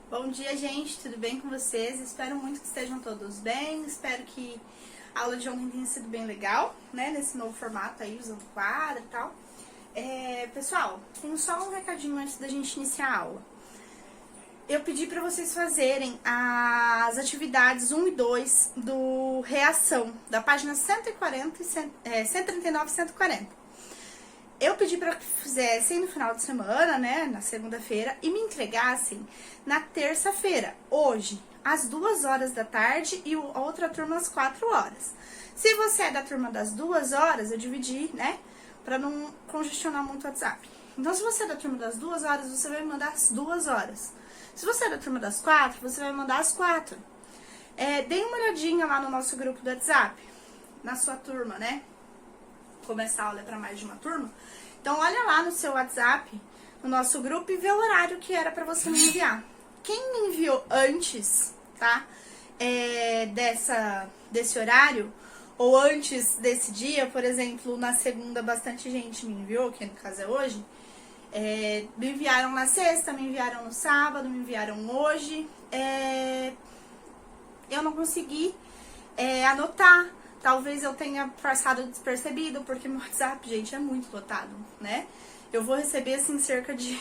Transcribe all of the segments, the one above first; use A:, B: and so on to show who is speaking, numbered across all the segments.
A: Bom dia, gente, tudo bem com vocês? Espero muito que estejam todos bem, espero que a aula de ontem tenha sido bem legal, né, nesse novo formato aí, usando quadro e tal. Pessoal, tenho só um recadinho antes da gente iniciar a aula. Eu pedi para vocês fazerem as atividades 1 e 2 do Reação, da página 139 e 140. Eu pedi para que fizessem no final de semana, né, na segunda-feira, e me entregassem na terça-feira, hoje, às 2 horas da tarde e a outra turma às 4 horas. Se você é da turma das 2 horas, eu dividi, né, para não congestionar muito o WhatsApp. Então, se você é da turma das 2 horas, você vai mandar às 2 horas. Se você é da turma das 4, você vai mandar às 4. Dê uma olhadinha lá no nosso grupo do WhatsApp, na sua turma, né? Como essa aula é para mais de uma turma. Então, olha lá no seu WhatsApp, no nosso grupo, e vê o horário que era para você me enviar. Quem me enviou antes, tá? Desse horário, ou antes desse dia, por exemplo, na segunda bastante gente me enviou, que no caso é hoje, me enviaram na sexta, me enviaram no sábado, me enviaram hoje. Eu não consegui anotar. Talvez eu tenha passado despercebido, porque meu WhatsApp, gente, é muito lotado, né? Eu vou receber, assim, cerca de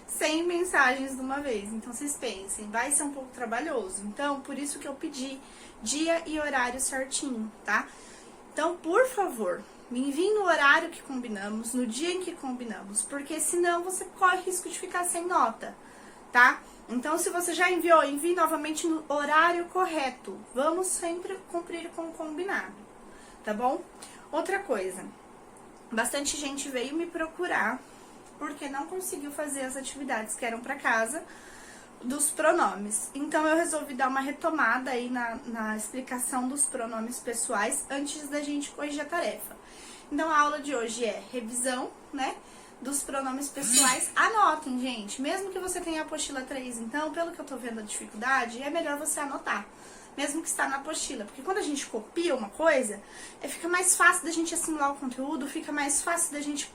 A: 100 mensagens de uma vez. Então, vocês pensem, vai ser um pouco trabalhoso. Então, por isso que eu pedi dia e horário certinho, tá? Então, por favor, me envie no horário que combinamos, no dia em que combinamos, porque senão você corre risco de ficar sem nota, tá? Então, se você já enviou, envie novamente no horário correto. Vamos sempre cumprir com o combinado, tá bom? Outra coisa, bastante gente veio me procurar porque não conseguiu fazer as atividades que eram para casa dos pronomes. Então, eu resolvi dar uma retomada aí na explicação dos pronomes pessoais antes da gente corrigir a tarefa. Então, a aula de hoje é revisão, né? Dos pronomes pessoais. Anotem, gente, mesmo que você tenha a apostila 3, então, pelo que eu tô vendo a dificuldade, é melhor você anotar, mesmo que está na apostila, porque quando a gente copia uma coisa, fica mais fácil da gente assimilar o conteúdo, fica mais fácil da gente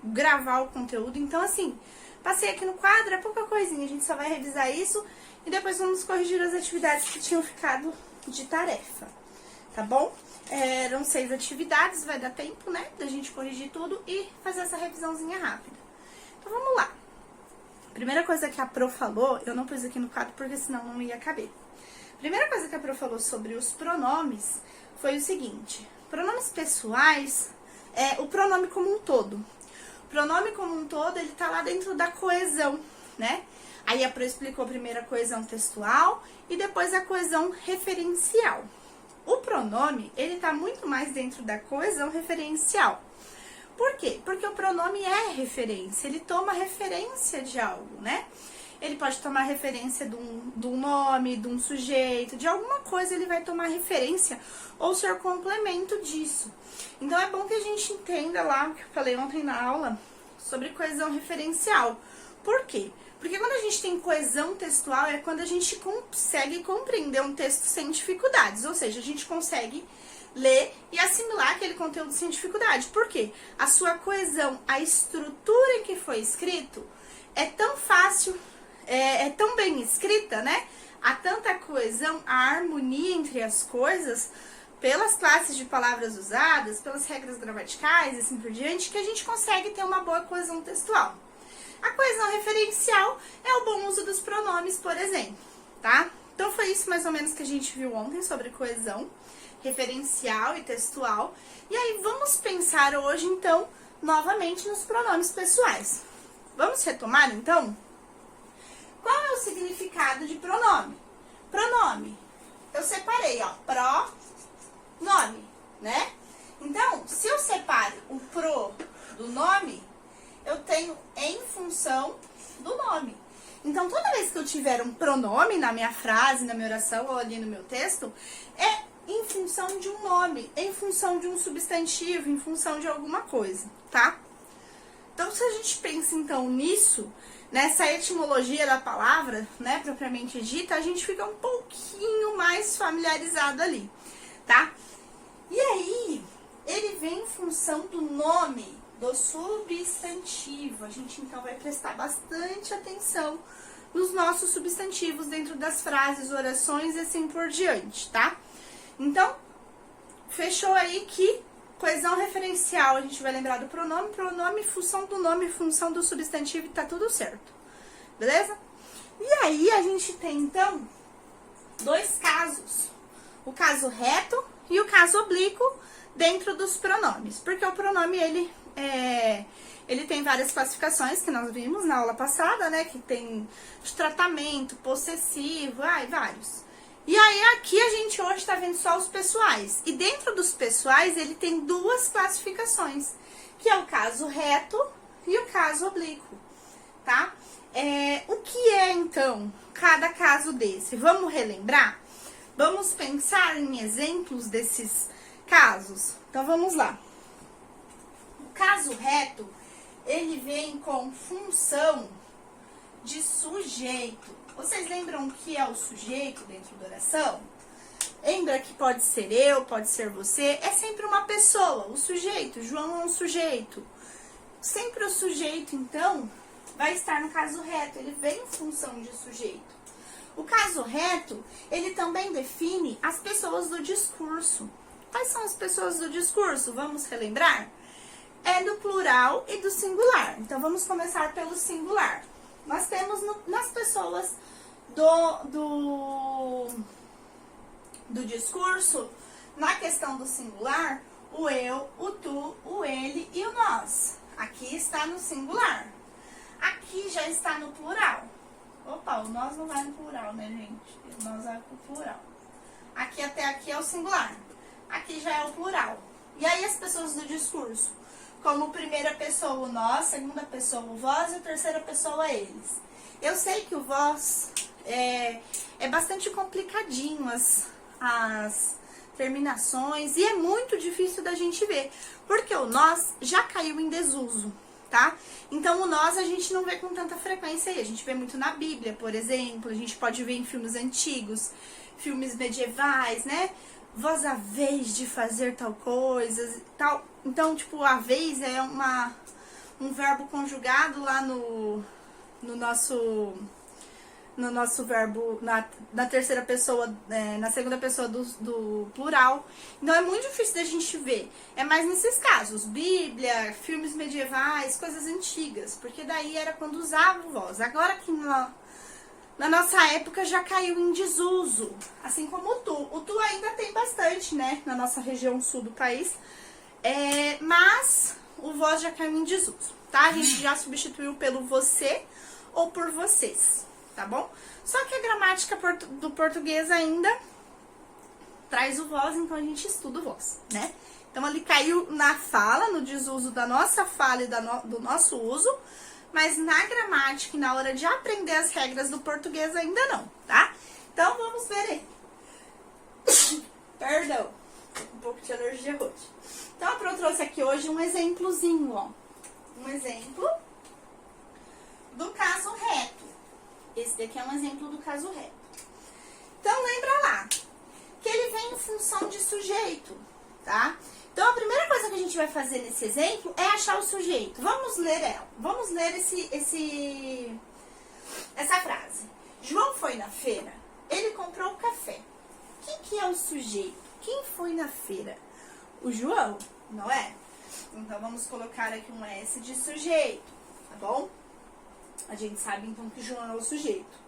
A: gravar o conteúdo. Então, assim, passei aqui no quadro, é pouca coisinha, a gente só vai revisar isso e depois vamos corrigir as atividades que tinham ficado de tarefa, tá bom? Eram 6 atividades, vai dar tempo, né, da gente corrigir tudo e fazer essa revisãozinha rápida. Então, vamos lá. Primeira coisa que a Pro falou, eu não pus aqui no quadro porque senão não ia caber. Primeira coisa que a Pro falou sobre os pronomes foi o seguinte: pronomes pessoais é o pronome como um todo. O pronome como um todo, ele tá lá dentro da coesão, né? Aí a Pro explicou primeiro a coesão textual e depois a coesão referencial. O pronome, ele tá muito mais dentro da coesão referencial. Por quê? Porque o pronome é referência, ele toma referência de algo, né? Ele pode tomar referência de um nome, de um sujeito, de alguma coisa ele vai tomar referência ou ser complemento disso. Então, é bom que a gente entenda lá o que eu falei ontem na aula sobre coesão referencial. Por quê? Porque quando a gente tem coesão textual, é quando a gente consegue compreender um texto sem dificuldades. Ou seja, a gente consegue ler e assimilar aquele conteúdo sem dificuldade. Por quê? A sua coesão, a estrutura em que foi escrito, é tão fácil, é tão bem escrita, né? Há tanta coesão, a harmonia entre as coisas, pelas classes de palavras usadas, pelas regras gramaticais e assim por diante, que a gente consegue ter uma boa coesão textual. A coesão referencial é o bom uso dos pronomes, por exemplo, tá? Então, foi isso mais ou menos que a gente viu ontem sobre coesão referencial e textual. E aí, vamos pensar hoje, então, novamente nos pronomes pessoais. Vamos retomar, então? Qual é o significado de pronome? Pronome, eu separei, ó, pronome, né? Então, se eu separo o pro do nome, eu tenho em função do nome. Então, toda vez que eu tiver um pronome na minha frase, na minha oração ou ali no meu texto, é em função de um nome, em função de um substantivo, em função de alguma coisa, tá? Então, se a gente pensa, então, nisso, nessa etimologia da palavra, né, propriamente dita, a gente fica um pouquinho mais familiarizado ali, tá? E aí, ele vem em função do nome do substantivo. A gente então vai prestar bastante atenção nos nossos substantivos dentro das frases, orações e assim por diante, tá? Então, fechou aí que coesão referencial, a gente vai lembrar do pronome, função do nome, função do substantivo e tá tudo certo. Beleza? E aí a gente tem então dois casos, o caso reto e o caso oblíquo dentro dos pronomes, porque o pronome ele tem várias classificações que nós vimos na aula passada, né, que tem de tratamento, possessivo, vários. E aí aqui a gente hoje tá vendo só os pessoais, e dentro dos pessoais ele tem duas classificações, que é o caso reto e o caso oblíquo, tá? O que é, então, cada caso desse? Vamos relembrar? Vamos pensar em exemplos desses casos? Então, vamos lá. O caso reto, ele vem com função de sujeito. Vocês lembram o que é o sujeito dentro da oração? Lembra que pode ser eu, pode ser você? É sempre uma pessoa, o sujeito. João é um sujeito. Sempre o sujeito, então, vai estar no caso reto, ele vem em função de sujeito. O caso reto, ele também define as pessoas do discurso. Quais são as pessoas do discurso? Vamos relembrar? É do plural e do singular. Então, vamos começar pelo singular. Nós temos nas pessoas do discurso, na questão do singular, o eu, o tu, o ele e o nós. Aqui está no singular. Aqui já está no plural. Opa, o nós não vai no plural, né, gente? O nós vai pro plural. Aqui até aqui é o singular. Aqui já é o plural. E aí as pessoas do discurso? Como primeira pessoa o nós, segunda pessoa o vós e terceira pessoa eles. Eu sei que o vós é bastante complicadinho as terminações e é muito difícil da gente ver, porque o nós já caiu em desuso, tá? Então o nós a gente não vê com tanta frequência aí, a gente vê muito na Bíblia, por exemplo, a gente pode ver em filmes antigos, filmes medievais, né? Vós haveis de fazer tal coisa, tal. Então, tipo, a vez é um verbo conjugado lá no nosso verbo, na terceira pessoa, na segunda pessoa do plural. Então, é muito difícil da gente ver. É mais nesses casos, Bíblia, filmes medievais, coisas antigas, porque daí era quando usava o vós. Agora que na nossa época já caiu em desuso, assim como o tu. O tu ainda tem bastante, né, na nossa região sul do país, mas o vós já caiu em desuso, tá? A gente já substituiu pelo você ou por vocês, tá bom? Só que a gramática do português ainda traz o vós, então a gente estuda o vós, né? Então ele caiu na fala, no desuso da nossa fala e do nosso uso, mas na gramática e na hora de aprender as regras do português ainda não, tá? Então, vamos ver aí. Perdão, tô com um pouco de alergia hoje. Então, eu trouxe aqui hoje um exemplozinho, ó. Um exemplo do caso reto. Esse daqui é um exemplo do caso reto. Então, lembra lá que ele vem em função de sujeito, tá? Então, a primeira coisa que a gente vai fazer nesse exemplo é achar o sujeito. Vamos ler ela. Vamos ler essa frase. João foi na feira, ele comprou café. Quem que é o sujeito? Quem foi na feira? O João, não é? Então, vamos colocar aqui um S de sujeito, tá bom? A gente sabe, então, que João é o sujeito.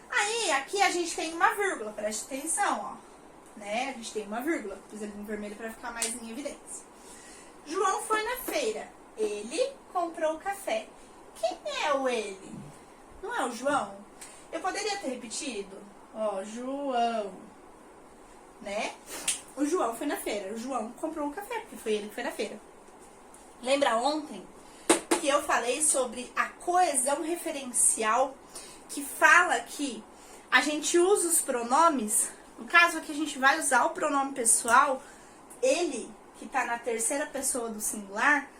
A: Aí, aqui a gente tem uma vírgula, preste atenção, ó. Né? A gente tem uma vírgula, pus ele em vermelho para ficar mais em evidência. João foi na feira, ele comprou café. Quem é o ele? Não é o João? Eu poderia ter repetido? Ó, João, né? O João foi na feira, o João comprou um café, porque foi ele que foi na feira. Lembra ontem que eu falei sobre a coesão referencial, que fala que a gente usa os pronomes. No caso aqui a gente vai usar o pronome pessoal, ele, que está na terceira pessoa do singular,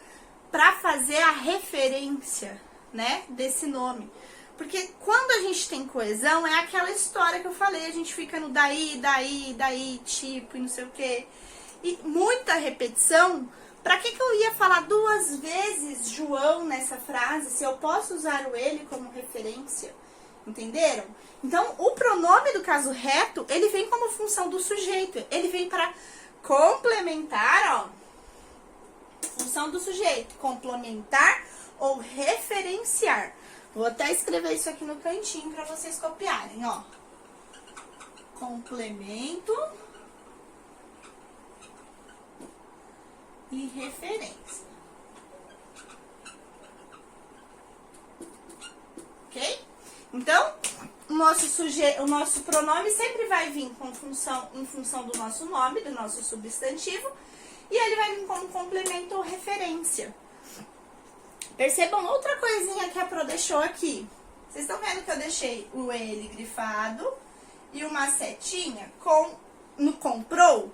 A: para fazer a referência, né, desse nome. Porque quando a gente tem coesão, é aquela história que eu falei, a gente fica no daí, tipo, e não sei o quê. E muita repetição Pra que eu ia falar 2 vezes João nessa frase, se eu posso usar o ele como referência? Entenderam? Então, o pronome do caso reto, ele vem como função do sujeito. Ele vem para complementar, ó, função do sujeito, complementar ou referenciar. Vou até escrever isso aqui no cantinho para vocês copiarem, ó. Complemento e referência. Ok? Então, o nosso pronome sempre vai vir em função do nosso nome, do nosso substantivo, e ele vai vir como complemento ou referência. Percebam outra coisinha que a Pro deixou aqui. Vocês estão vendo que eu deixei o ele grifado e uma setinha no comprou?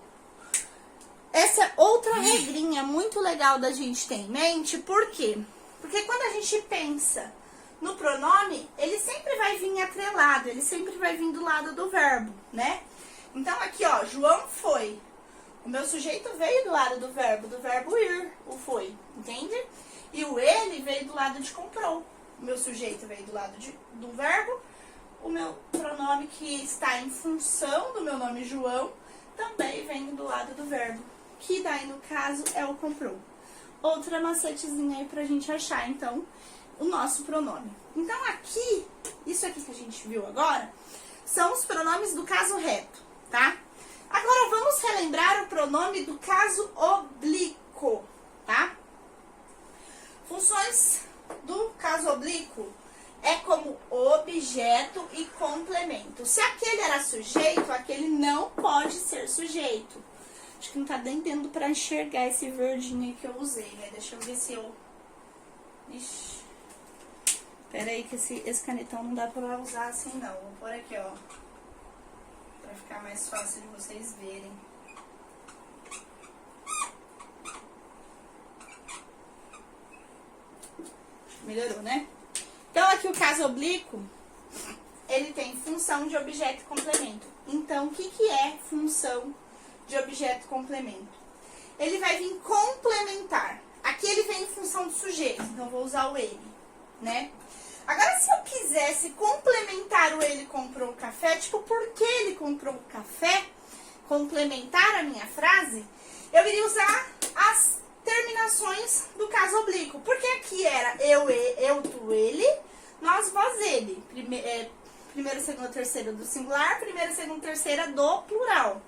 A: Essa é outra regrinha muito legal da gente ter em mente. Por quê? Porque quando a gente pensa no pronome, ele sempre vai vir atrelado, ele sempre vai vir do lado do verbo, né? Então aqui, ó, João foi. O meu sujeito veio do lado do verbo ir, o foi, entende? E o ele veio do lado de comprou. O meu sujeito veio do lado do verbo. O meu pronome que está em função do meu nome João também vem do lado do verbo, que daí no caso é o comprou. Outra macetezinha aí pra gente achar, então, o nosso pronome. Então aqui, isso aqui que a gente viu agora, são os pronomes do caso reto, tá? Agora vamos relembrar o pronome do caso oblíquo, tá? Funções do caso oblíquo é como objeto e complemento. Se aquele era sujeito, aquele não pode ser sujeito. Acho que não tá nem dando pra enxergar esse verdinho aí que eu usei, né? Deixa eu ver se eu... Ixi. Pera aí que esse canetão não dá pra usar assim não. Vou pôr aqui, ó. Pra ficar mais fácil de vocês verem. Melhorou, né? Então, aqui o caso oblíquo, ele tem função de objeto e complemento. Então, o que é função de objeto e complemento? Ele vai vir complementar. Aqui ele vem em função do sujeito, então vou usar o ele, né? Agora, se eu quisesse complementar o ele comprou o café, tipo, por que ele comprou o café? Complementar a minha frase, eu iria usar as terminações do caso oblíquo. Porque aqui era eu, tu, ele, nós, vós, ele. Primeira, segunda, terceira do singular, primeira, segunda, terceira do plural.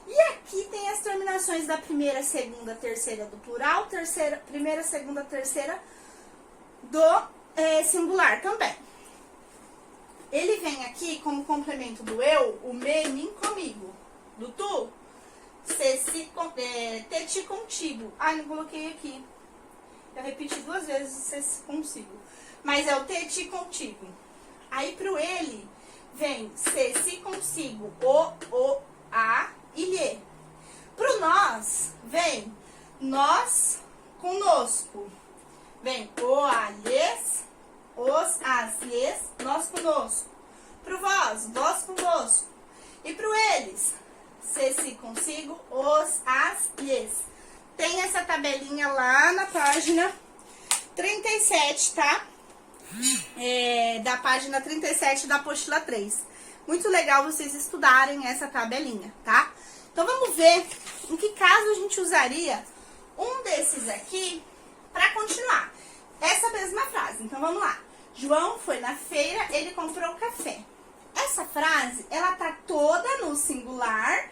A: E aqui tem as terminações da primeira, segunda, terceira do plural, primeira, segunda, terceira do singular também. Ele vem aqui como complemento do eu, o me, mim, comigo. Do tu, te, ti, contigo. Ai, não coloquei aqui. Eu repeti 2 vezes se, consigo. Mas é o te, ti, contigo. Aí pro ele, vem se, consigo, o, a e lhe. Pro nós, vem nós, conosco. Vem o, a, lhes, os, as, lhes, nós conosco. Pro vós, vós conosco. E pro eles, se, consigo, os, as, lhes. Tem essa tabelinha lá na página 37, tá? Da página 37 da apostila 3. Muito legal vocês estudarem essa tabelinha, tá? Então, vamos ver em que caso a gente usaria um desses aqui para continuar essa mesma frase. Então, vamos lá. João foi na feira, ele comprou café. Essa frase, ela tá toda no singular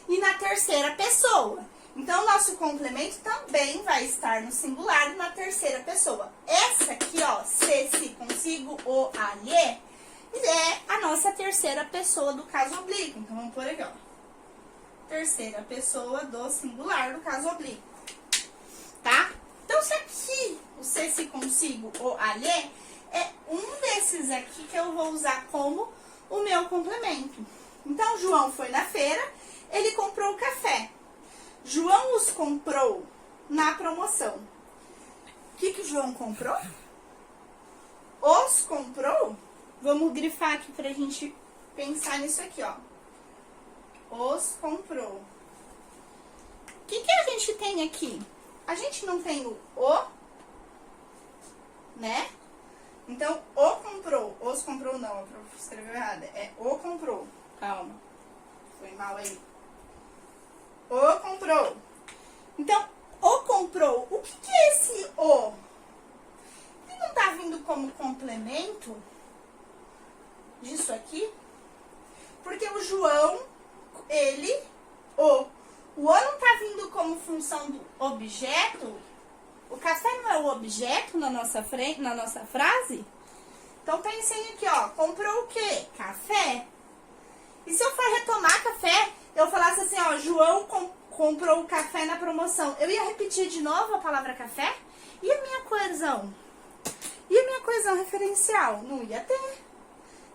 A: e na terceira pessoa. Então, nosso complemento também vai estar no singular e na terceira pessoa. Essa aqui, ó, se, consigo, o, a, lhe, é a nossa terceira pessoa do caso oblíquo. Então, vamos por aqui, ó. Terceira pessoa do singular do caso oblíquo. Tá? Então, se aqui o se, consigo, o, a, lhe, é um desses aqui que eu vou usar como o meu complemento. Então, João foi na feira, ele comprou café. João os comprou na promoção. O que o João comprou? Os comprou? Vamos grifar aqui pra gente pensar nisso aqui, ó. Os comprou. O que a gente tem aqui? A gente não tem o, né? Então, o comprou. Os comprou não, a prof escreveu errado. É o comprou. Calma. Foi mal aí. O comprou. Então, o comprou. O que é esse o? Ele não tá vindo como complemento disso aqui? Porque o João, ele, o O não tá vindo como função do objeto? O café não é o objeto na nossa frase? Então, pensem aqui, ó. Comprou o quê? Café. E se eu for retomar café, eu falasse assim, ó, João comprou o café na promoção. Eu ia repetir de novo a palavra café? E a minha coesão? E a minha coesão referencial? Não ia ter.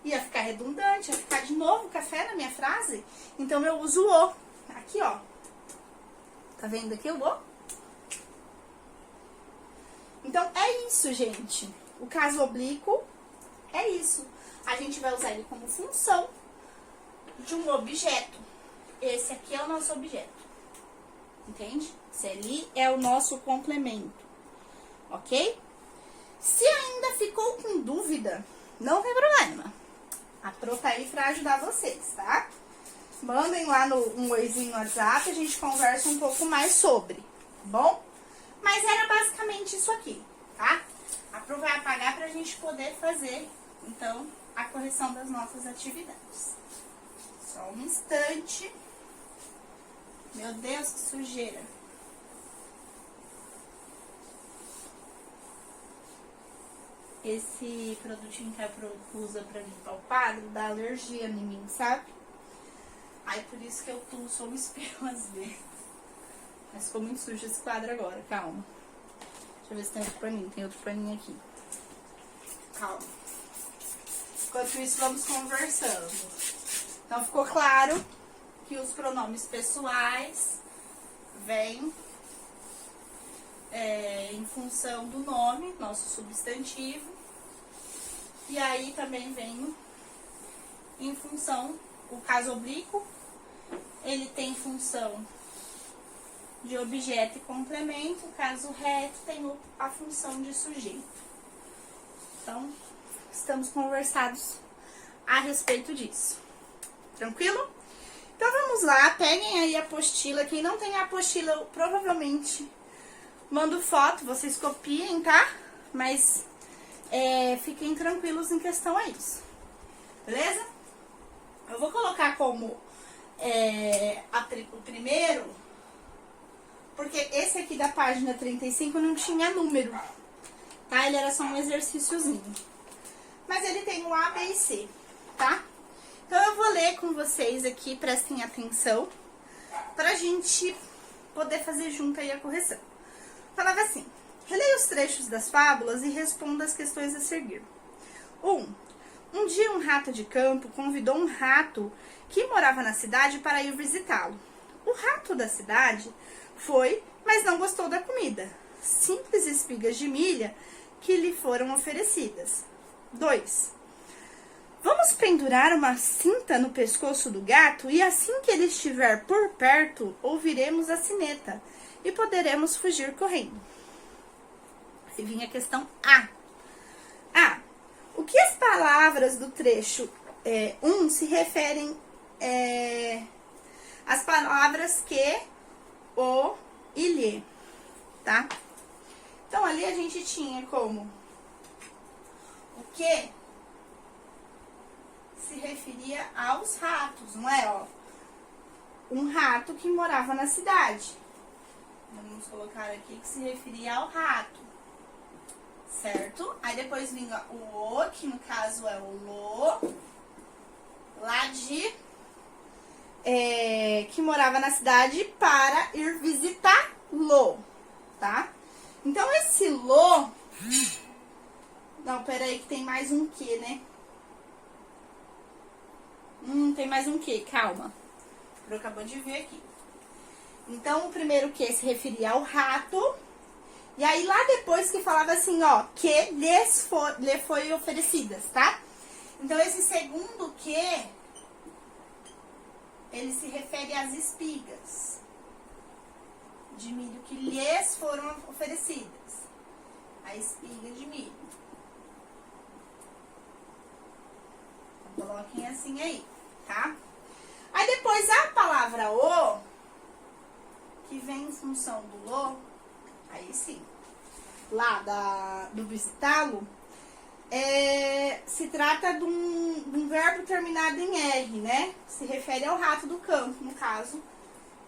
A: Ia ficar redundante, ia ficar de novo café na minha frase. Então, eu uso o. Aqui, ó. Tá vendo aqui o o? Então, é isso, gente. O caso oblíquo é isso. A gente vai usar ele como função de um objeto. Esse aqui é o nosso objeto. Entende? Esse ali é o nosso complemento. Ok? Se ainda ficou com dúvida, não tem problema. A Pro tá aí pra ajudar vocês, tá? Mandem lá um oizinho no WhatsApp, a gente conversa um pouco mais sobre, tá bom? Mas era basicamente isso aqui, tá? A Pro vai apagar pra gente poder fazer, então, a correção das nossas atividades. Só um instante. Meu Deus, que sujeira. Esse produtinho que a Pro usa pra limpar o quadro dá alergia em mim, sabe? Aí por isso que eu sou o espelho às vezes. Mas ficou muito sujo esse quadro agora, calma. Deixa eu ver se tem outro paninho. Tem outro paninho aqui. Calma. Enquanto isso, vamos conversando. Então, ficou claro que os pronomes pessoais vêm em função do nome, nosso substantivo. E aí também vem em função, o caso oblíquo, ele tem função de objeto e complemento, o caso reto tem a função de sujeito. Então, estamos conversados a respeito disso. Tranquilo? Então, vamos lá, peguem aí a apostila. Quem não tem a apostila, eu provavelmente mando foto, vocês copiem, tá? Mas fiquem tranquilos em questão a isso. Beleza? Eu vou colocar como o primeiro, porque esse aqui da página 35 não tinha número, tá? Ele era só um exercíciozinho. Mas ele tem o A, B e C, tá? Então, eu vou ler com vocês aqui, prestem atenção, pra gente poder fazer junto aí a correção. Falava assim, releia os trechos das fábulas e responda as questões a seguir. 1. Um dia um rato de campo convidou um rato que morava na cidade para ir visitá-lo. O rato da cidade foi, mas não gostou da comida. Simples espigas de milha que lhe foram oferecidas. 2. Vamos pendurar uma cinta no pescoço do gato e assim que ele estiver por perto, ouviremos a sineta e poderemos fugir correndo. Aí vinha a questão A. O que as palavras do trecho 1 se referem às palavras que, o e lhe, tá? Então, ali a gente tinha como o que se referia aos ratos, não é? Ó, um rato que morava na cidade. Vamos colocar aqui que se referia ao rato. Certo? Aí depois vinha o que no caso é o lo, lá de que morava na cidade para ir visitá-lo, tá? Então esse lo, não, peraí que tem mais um que, né? Tem mais um que, calma. Eu acabou de ver aqui. Então o primeiro que se referia ao rato. E aí, lá depois que falava assim, ó, que lhe foi oferecidas, tá? Então, esse segundo que, ele se refere às espigas. de milho que lhes foram oferecidas. A espiga de milho. Então, coloquem assim aí, tá? Aí depois a palavra o, que vem em função do lo, aí sim, lá do visitá-lo, se trata de um verbo terminado em R, né? Se refere ao rato do campo, no caso,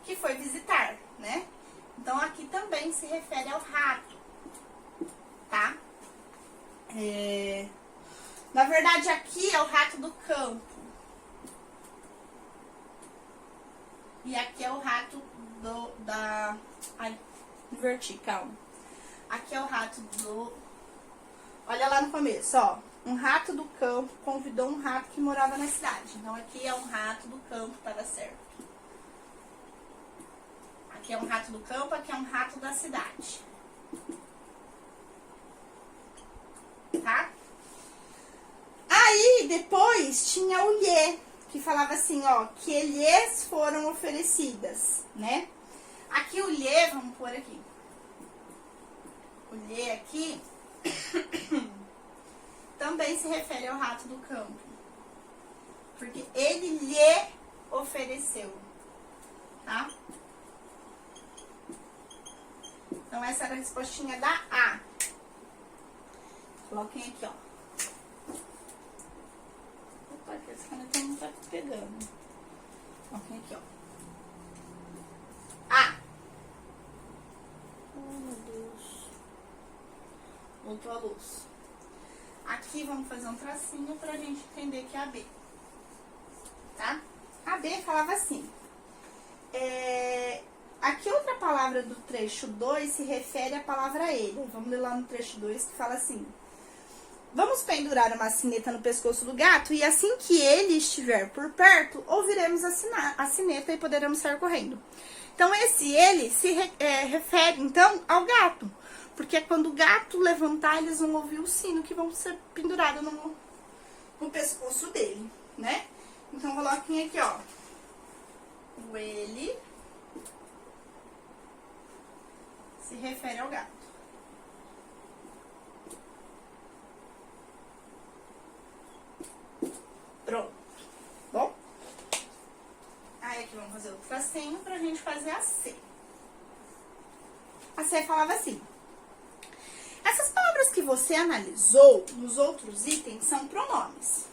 A: que foi visitar, né? Então, aqui também se refere ao rato, tá? Na verdade, aqui é o rato do campo. E aqui é o rato Ai, inverti, calma. Aqui é o rato do... Olha lá no começo, ó. Um rato do campo convidou um rato que morava na cidade. Então, aqui é um rato do campo, tava certo. Aqui é um rato do campo, aqui é um rato da cidade. Tá? Aí, depois, tinha o lhe, que falava assim, ó, que lhes foram oferecidas, né? Aqui o lhe, vamos pôr aqui. O lhe aqui também se refere ao rato do campo. Porque ele lhe ofereceu, tá? Então, essa era a respostinha da A. Coloquem aqui, ó. Opa, que essa caneta não tá pegando. Coloquem aqui, ó. A. Oh, meu Deus. Voltou a luz. Aqui vamos fazer um tracinho pra gente entender que é a B. Tá? A B falava assim. Aqui outra palavra do trecho 2 se refere à palavra ele. Vamos ler lá no trecho 2 que fala assim. Vamos pendurar uma sineta no pescoço do gato e assim que ele estiver por perto, ouviremos a sineta e poderemos sair correndo. Então, esse ele se refere, então, ao gato. Porque quando o gato levantar, eles vão ouvir o sino que vão ser pendurados no pescoço dele, né? Então, coloquem aqui, ó. O ele se refere ao gato. Pronto. Bom? Aí aqui vamos fazer o tracinho pra gente fazer a C. A C falava assim. Essas palavras que você analisou nos outros itens são pronomes.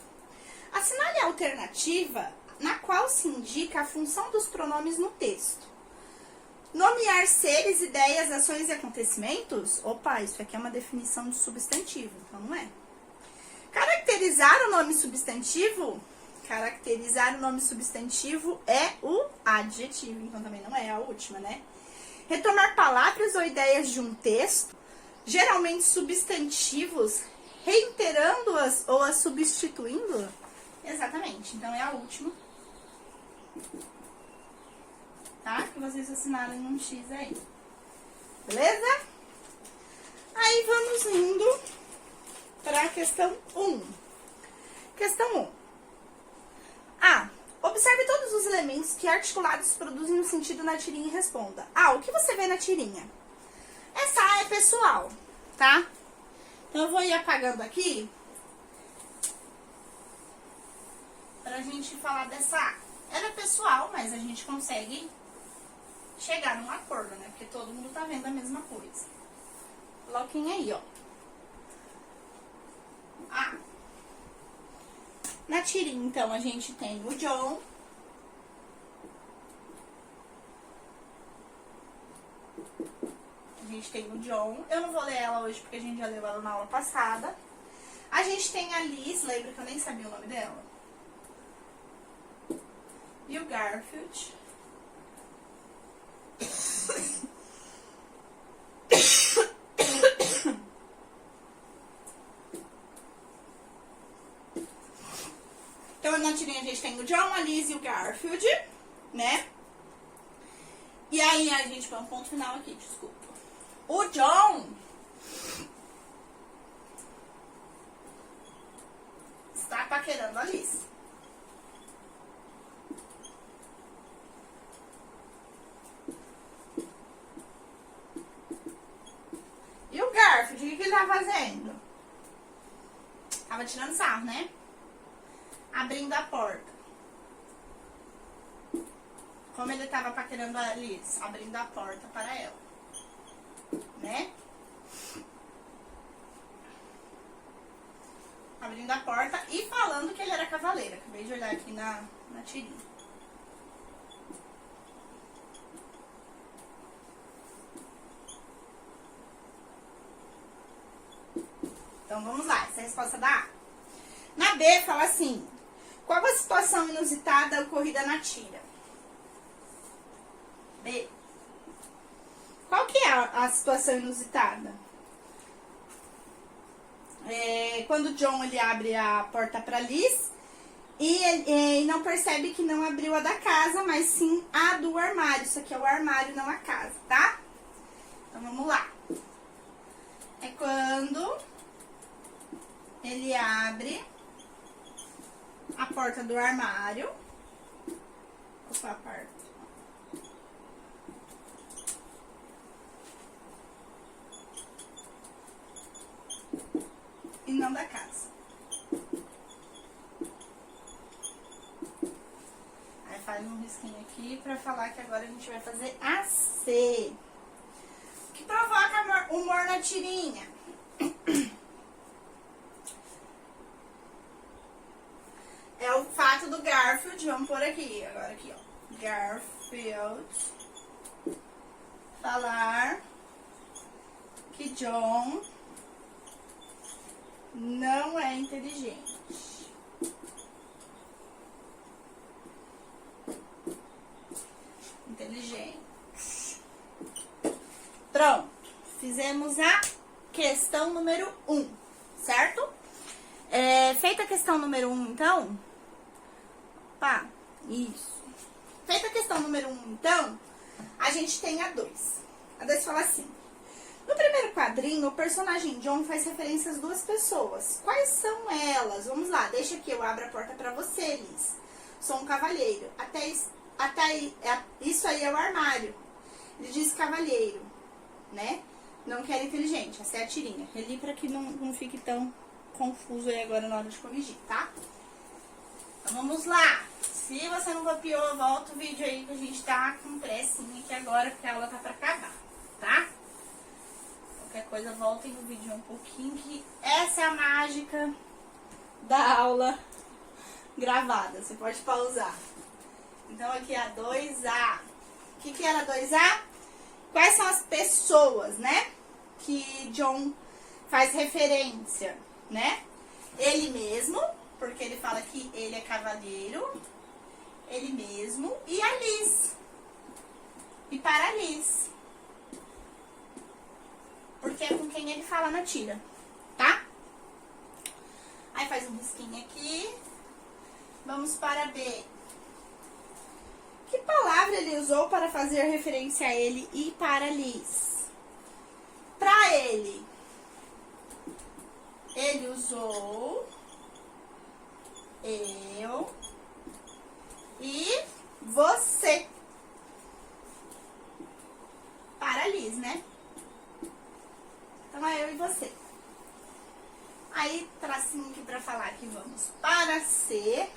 A: Assinale a alternativa na qual se indica a função dos pronomes no texto. Nomear seres, ideias, ações e acontecimentos? Opa, isso aqui é uma definição de substantivo, então não é. Caracterizar o nome substantivo? Caracterizar o nome substantivo é o adjetivo, então também não é a última, né? Retomar palavras ou ideias de um texto? Geralmente substantivos, reiterando-as ou as substituindo? Exatamente, então é a última. Tá? Que vocês assinaram em um X aí. Beleza? Aí vamos indo para a questão 1. Questão 1. A. Observe todos os elementos que articulados produzem um sentido na tirinha e responda. A. O que você vê na tirinha? Essa A é pessoal, tá? Então, eu vou ir apagando aqui pra gente falar dessa A. Ela é pessoal, mas a gente consegue chegar num acordo, né? Porque todo mundo tá vendo a mesma coisa. Coloquem aí, ó. A. Na tirinha, então, a gente tem o John. A gente tem o John. Eu não vou ler ela hoje porque a gente já leu ela na aula passada. A gente tem a Liz, lembra que eu nem sabia o nome dela? E o Garfield. Então, na tirinha a gente tem o John, a Liz e o Garfield, né? E aí, a gente põe um ponto final aqui, desculpa. O John está paquerando a Liz. Tava tirando sarro, né? Abrindo a porta. Como ele tava paquerando a Liz, abrindo a porta para ela, né? Abrindo a porta e falando que ele era cavaleiro. Acabei de olhar aqui na tirinha. Então vamos lá, essa é a resposta da A. Na B fala assim: qual a situação inusitada ocorrida na tira? B. Qual que é a situação inusitada? Quando o John ele abre a porta para Liz e não percebe que não abriu a da casa, mas sim a do armário. Isso aqui é o armário, não a casa, tá? Então vamos lá. É quando ele abre a porta do armário. Opa, a porta. E não da casa. Aí faz um risquinho aqui pra falar que agora a gente vai fazer a C. O que provoca humor na tirinha? É o fato do Garfield, vamos pôr aqui, agora aqui, ó. Garfield falar que John não é inteligente. Pronto. Fizemos a questão número 1, certo? Feita a questão número 1, então... Opa, isso. Feita a questão número 1, então, a gente tem a 2. A 2 fala assim: no primeiro quadrinho, o personagem John faz referência às duas pessoas. Quais são elas? Vamos lá, deixa que eu abra a porta pra você, Liz. Sou um cavalheiro. Até aí, isso aí é o armário. Ele diz cavalheiro, né? Não que era inteligente, essa é a tirinha. Reli pra que não fique tão confuso aí agora na hora de corrigir, tá? Então vamos lá. Se você não copiou, volta o vídeo aí que a gente tá com pressinha aqui agora, porque a aula tá pra acabar, tá? Qualquer coisa, voltem no vídeo um pouquinho, que essa é a mágica da aula gravada. Você pode pausar. Então aqui é a 2A. O que era 2A? Quais são as pessoas, né? Que John faz referência, né? Ele mesmo, porque ele fala que ele é cavalheiro. Ele mesmo. E a Liz. E para a Liz. Porque é com quem ele fala na tira, tá? Aí faz um risquinho aqui. Vamos para B. Que palavra ele usou para fazer referência a ele e para Liz? Para ele usou eu e você. Para Liz, né? Então é eu e você. Aí, tracinho aqui pra falar que vamos para C.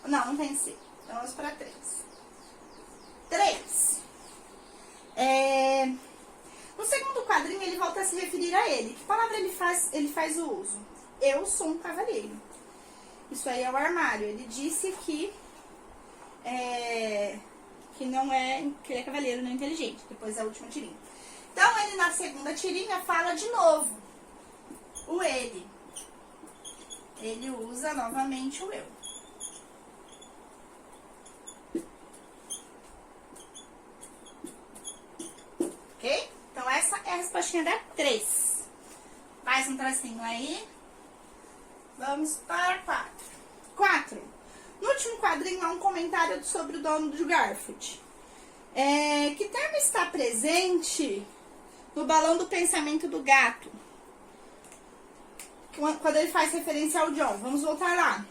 A: Não tem C. Então vamos para 3. 3. No segundo quadrinho, ele volta a se referir a ele. Que palavra ele faz o uso? Eu sou um cavalheiro. Isso aí é o armário. Ele disse que não é, que ele é cavalheiro, não é inteligente. Depois da última tirinha. Então, ele na segunda tirinha fala de novo o ele. Ele usa novamente o eu. Ok? Então, essa é a respostinha da 3. Faz um tracinho aí. Vamos para 4. 4. No último quadrinho, há um comentário sobre o dono do Garfield. Que termo está presente no balão do pensamento do gato? Quando ele faz referência ao John. Vamos voltar lá.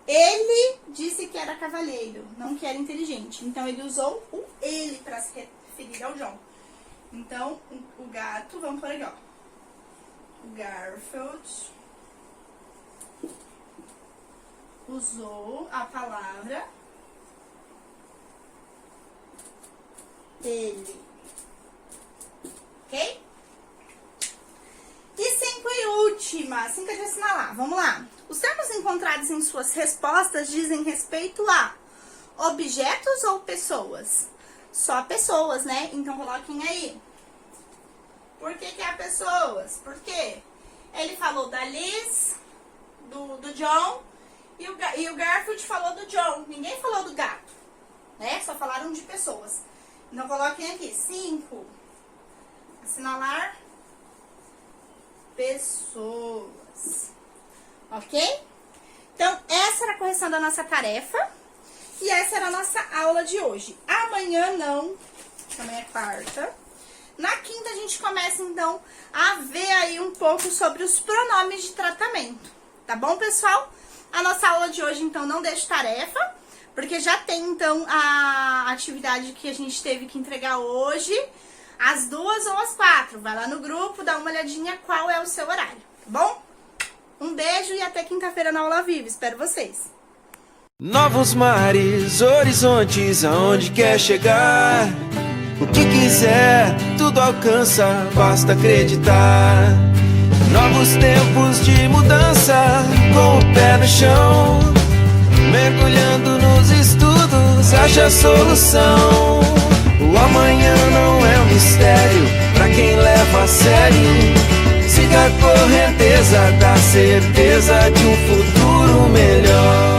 A: Ele disse que era cavalheiro, não que era inteligente. Então, ele usou o ele para se referir ao John. Então, o gato, vamos por aqui, ó. O Garfield usou a palavra ele. Ok? E 5 e última, 5 é de assinalar. Vamos lá. Os termos encontrados em suas respostas dizem respeito a objetos ou pessoas? Só pessoas, né? Então coloquem aí. Por que é pessoas? Porque ele falou da Liz, do John, e o Garfield falou do John. Ninguém falou do gato, né? Só falaram de pessoas. Então coloquem aqui, 5. Assinalar pessoas. Ok? Então, essa era a correção da nossa tarefa. E essa era a nossa aula de hoje. Amanhã não, amanhã é quarta. Na quinta a gente começa, então, a ver aí um pouco sobre os pronomes de tratamento. Tá bom, pessoal? A nossa aula de hoje, então, não deixa tarefa, porque já tem, então, a atividade que a gente teve que entregar hoje, às 2 ou às 4. Vai lá no grupo, dá uma olhadinha qual é o seu horário, tá bom? Um beijo e até quinta-feira na aula viva. Espero vocês.
B: Novos mares, horizontes, aonde quer chegar. O que quiser, tudo alcança, basta acreditar. Novos tempos de mudança, com o pé no chão. Mergulhando nos estudos, acha solução. O amanhã não é um mistério, pra quem leva a sério. Siga a correnteza da certeza de um futuro melhor.